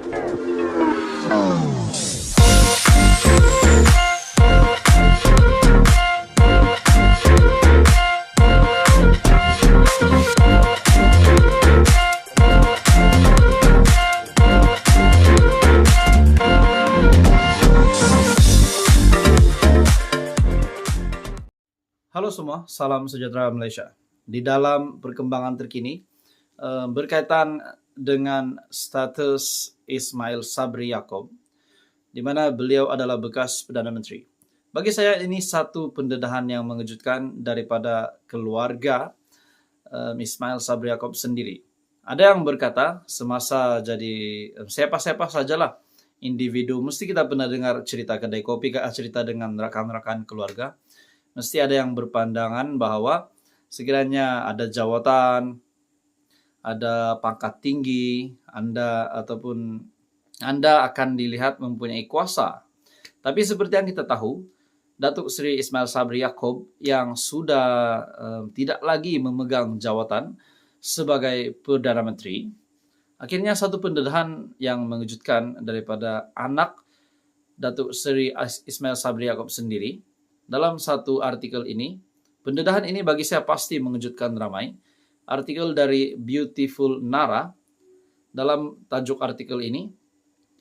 Halo semua, salam sejahtera Malaysia. Di dalam perkembangan terkini, berkaitan dengan status Ismail Sabri Yaakob, di mana beliau adalah bekas Perdana Menteri. Bagi saya ini satu pendedahan yang mengejutkan daripada keluarga Ismail Sabri Yaakob sendiri. Ada yang berkata semasa jadi siapa-siapa sajalah individu, mesti kita pernah dengar cerita kedai kopi, cerita dengan rakan-rakan keluarga. Mesti ada yang berpandangan bahwa sekiranya ada jawatan, ada pangkat tinggi, Anda akan dilihat mempunyai kuasa. Tapi seperti yang kita tahu, Datuk Seri Ismail Sabri Yaakob yang sudah tidak lagi memegang jawatan sebagai Perdana Menteri, akhirnya satu pendedahan yang mengejutkan daripada anak Datuk Seri Ismail Sabri Yaakob sendiri. Dalam satu artikel ini, pendedahan ini bagi saya pasti mengejutkan ramai. Artikel dari Beautiful Nara, dalam tajuk artikel ini,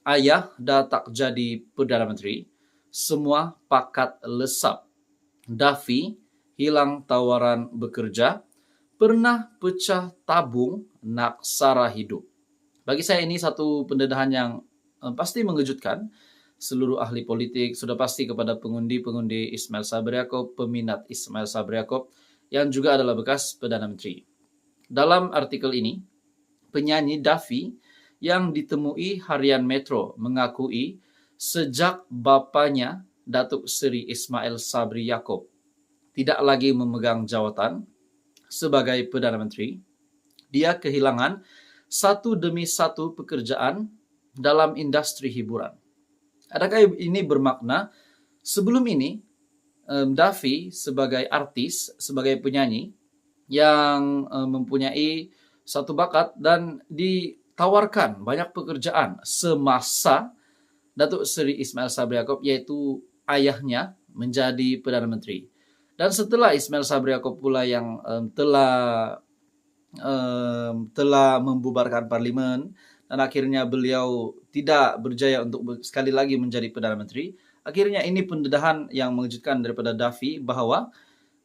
ayah dah tak jadi Perdana Menteri, semua pakat lesap. Daffy hilang tawaran bekerja, pernah pecah tabung nak sara hidup. Bagi saya ini satu pendedahan yang pasti mengejutkan. Seluruh ahli politik sudah pasti kepada pengundi-pengundi Ismail Sabri Yaakob, peminat Ismail Sabri Yaakob, yang juga adalah bekas Perdana Menteri. Dalam artikel ini, penyanyi Daffy yang ditemui harian Metro mengakui sejak bapanya Datuk Seri Ismail Sabri Yaakob tidak lagi memegang jawatan sebagai Perdana Menteri, dia kehilangan satu demi satu pekerjaan dalam industri hiburan. Adakah ini bermakna sebelum ini Daffy sebagai artis, sebagai penyanyi yang mempunyai satu bakat dan ditawarkan banyak pekerjaan semasa Datuk Seri Ismail Sabri Yaakob, yaitu ayahnya menjadi Perdana Menteri. Dan setelah Ismail Sabri Yaakob pula yang telah membubarkan parlimen, dan akhirnya beliau tidak berjaya untuk sekali lagi menjadi Perdana Menteri. Akhirnya ini pendedahan yang mengejutkan daripada Daffy bahwa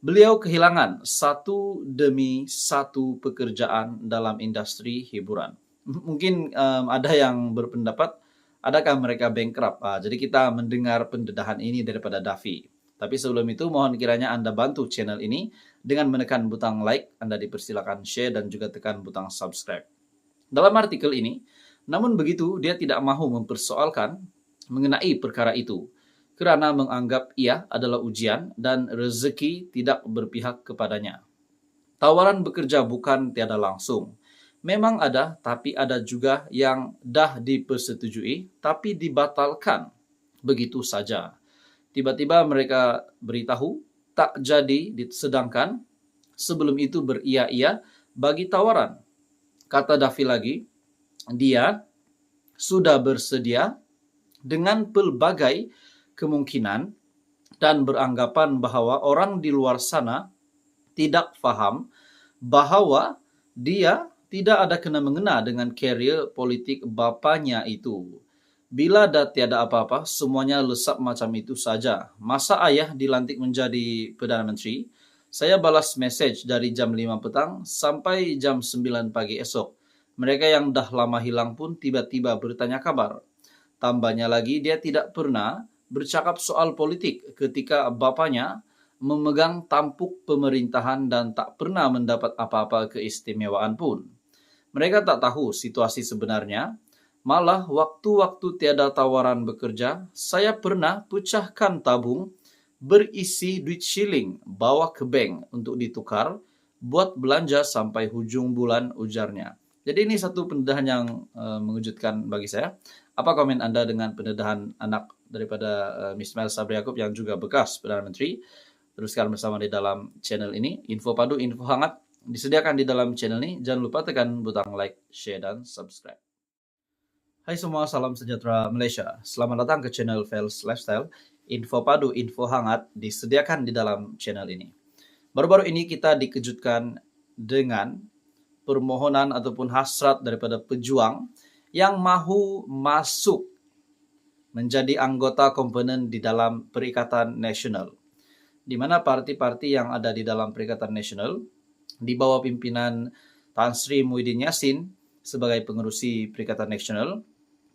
beliau kehilangan satu demi satu pekerjaan dalam industri hiburan. Mungkin ada yang berpendapat, adakah mereka bankrupt? Jadi kita mendengar pendedahan ini daripada Daffy. Tapi sebelum itu mohon kiranya Anda bantu channel ini dengan menekan butang like, Anda dipersilakan share dan juga tekan butang subscribe. Dalam artikel ini, namun begitu dia tidak mahu mempersoalkan mengenai perkara itu kerana menganggap ia adalah ujian dan rezeki tidak berpihak kepadanya. Tawaran bekerja bukan tiada langsung. Memang ada, tapi ada juga yang dah dipersetujui tapi dibatalkan begitu saja. Tiba-tiba mereka beritahu tak jadi, sedangkan sebelum itu beria-ia bagi tawaran. Kata Daffy lagi, dia sudah bersedia dengan pelbagai kemungkinan dan beranggapan bahwa orang di luar sana tidak faham bahwa dia tidak ada kena-mengena dengan karier politik bapanya itu. Bila dah tiada apa-apa, semuanya lesap macam itu saja. Masa ayah dilantik menjadi Perdana Menteri, saya balas mesej dari jam 5 petang sampai jam 9 pagi esok. Mereka yang dah lama hilang pun tiba-tiba bertanya kabar. Tambahnya lagi, dia tidak pernah bercakap soal politik ketika bapanya memegang tampuk pemerintahan dan tak pernah mendapat apa-apa keistimewaan pun. Mereka tak tahu situasi sebenarnya. Malah waktu-waktu tiada tawaran bekerja, saya pernah pecahkan tabung berisi duit shilling, bawa ke bank untuk ditukar, buat belanja sampai hujung bulan, ujarnya. Jadi ini satu pendedahan yang mengejutkan bagi saya. Apa komen Anda dengan pendedahan anak daripada Ismail Sabri Yaakob yang juga bekas Perdana Menteri? Teruskan bersama di dalam channel ini. Info padu, info hangat disediakan di dalam channel ini. Jangan lupa tekan butang like, share, dan subscribe. Hai semua, salam sejahtera Malaysia. Selamat datang ke channel Fels Lifestyle. Info padu, info hangat disediakan di dalam channel ini. Baru-baru ini kita dikejutkan dengan permohonan ataupun hasrat daripada pejuang yang mahu masuk menjadi anggota komponen di dalam Perikatan Nasional. Di mana parti-parti yang ada di dalam Perikatan Nasional di bawah pimpinan Tan Sri Muhyiddin Yassin sebagai pengerusi Perikatan Nasional,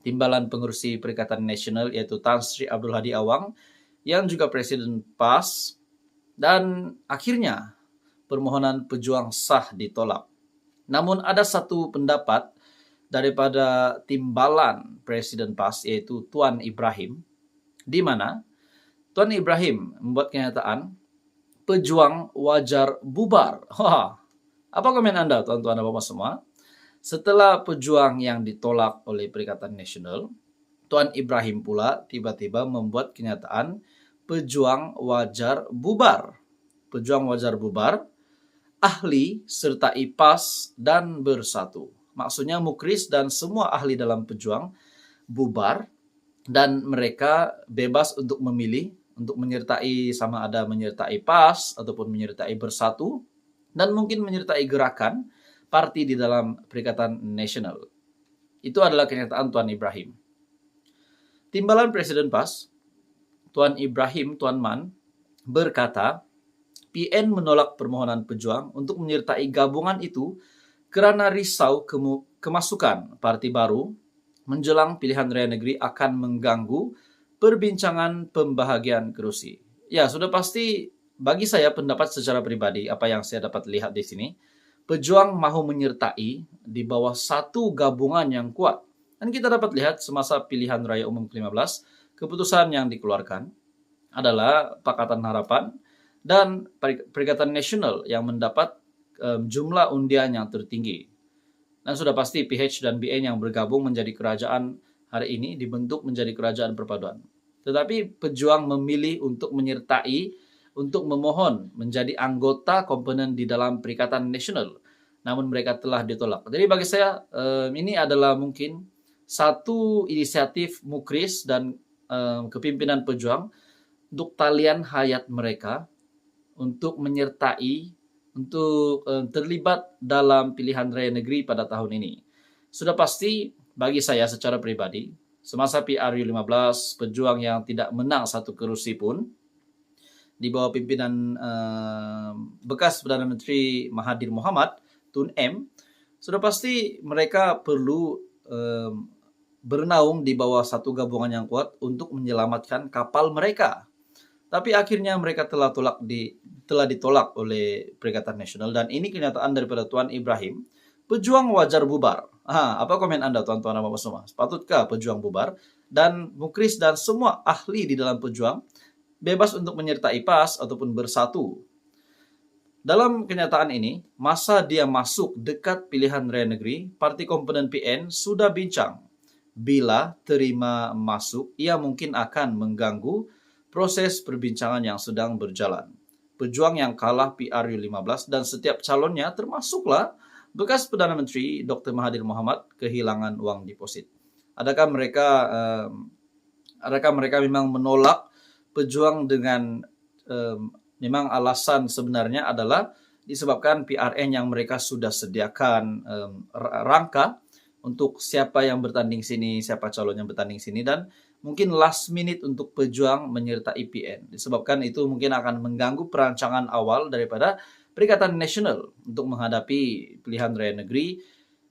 Timbalan Pengerusi Perikatan Nasional yaitu Tan Sri Abdul Hadi Awang yang juga Presiden PAS, dan akhirnya permohonan pejuang sah ditolak. Namun ada satu pendapat daripada Timbalan Presiden PAS yaitu Tuan Ibrahim, di mana Tuan Ibrahim membuat kenyataan pejuang wajar bubar. Wah, apa komen Anda tuan-tuan dan bapak semua? Setelah pejuang yang ditolak oleh Perikatan Nasional, Tuan Ibrahim pula tiba-tiba membuat kenyataan pejuang wajar bubar. Pejuang wajar bubar, ahli serta IPAS dan bersatu. Maksudnya Mukris dan semua ahli dalam pejuang bubar dan mereka bebas untuk memilih untuk menyertai, sama ada menyertai PAS ataupun menyertai bersatu dan mungkin menyertai gerakan parti di dalam Perikatan Nasional. Itu adalah kenyataan Tuan Ibrahim. Timbalan Presiden PAS, Tuan Ibrahim Tuan Man, berkata, PN menolak permohonan pejuang untuk menyertai gabungan itu kerana risau kemasukan parti baru menjelang pilihan raya negeri akan mengganggu perbincangan pembahagian kerusi. Ya, sudah pasti bagi saya pendapat secara pribadi, apa yang saya dapat lihat di sini, pejuang mahu menyertai di bawah satu gabungan yang kuat. Dan kita dapat lihat semasa pilihan raya umum ke-15, keputusan yang dikeluarkan adalah Pakatan Harapan dan Perikatan Nasional yang mendapat jumlah undian yang tertinggi. Dan sudah pasti PH dan BN yang bergabung menjadi kerajaan hari ini dibentuk menjadi kerajaan perpaduan. Tetapi pejuang memilih untuk menyertai, untuk memohon menjadi anggota komponen di dalam Perikatan Nasional. Namun mereka telah ditolak. Jadi bagi saya ini adalah mungkin satu inisiatif Mukris dan kepimpinan pejuang untuk talian hayat mereka untuk menyertai, untuk terlibat dalam pilihan raya negeri pada tahun ini. Sudah pasti bagi saya secara pribadi, semasa PRU15, pejuang yang tidak menang satu kerusi pun, di bawah pimpinan bekas Perdana Menteri Mahathir Mohamad, Tun M, sudah pasti mereka perlu bernaung di bawah satu gabungan yang kuat untuk menyelamatkan kapal mereka. Tapi akhirnya mereka telah ditolak oleh Perikatan Nasional, dan ini kenyataan daripada Tuan Ibrahim. Pejuang wajar bubar. Apa komen Anda tuan-tuan dan bapak semua? Sepatutkah pejuang bubar? Dan Mukris dan semua ahli di dalam pejuang bebas untuk menyertai PAS ataupun bersatu. Dalam kenyataan ini, masa dia masuk dekat pilihan raya negeri, parti komponen PN sudah bincang. Bila terima masuk, ia mungkin akan mengganggu proses perbincangan yang sedang berjalan. Pejuang yang kalah PRU15 dan setiap calonnya termasuklah bekas Perdana Menteri Dr. Mahathir Mohamad kehilangan uang deposit. Adakah mereka memang menolak pejuang dengan memang alasan sebenarnya adalah disebabkan PRN yang mereka sudah sediakan rangka untuk siapa yang bertanding sini, siapa calon yang bertanding sini, dan mungkin last minute untuk pejuang menyertai PN. Disebabkan itu mungkin akan mengganggu perancangan awal daripada Perikatan Nasional untuk menghadapi pilihan raya negeri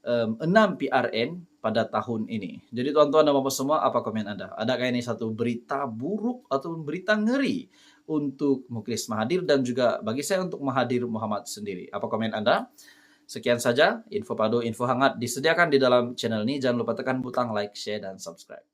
6 PRN pada tahun ini. Jadi tuan-tuan dan bapak semua, apa komen Anda? Adakah ini satu berita buruk atau berita ngeri untuk Muklis Mahathir dan juga bagi saya untuk Mahathir Mohamad sendiri? Apa komen Anda? Sekian saja info padu, info hangat disediakan di dalam channel ini. Jangan lupa tekan butang like, share, dan subscribe.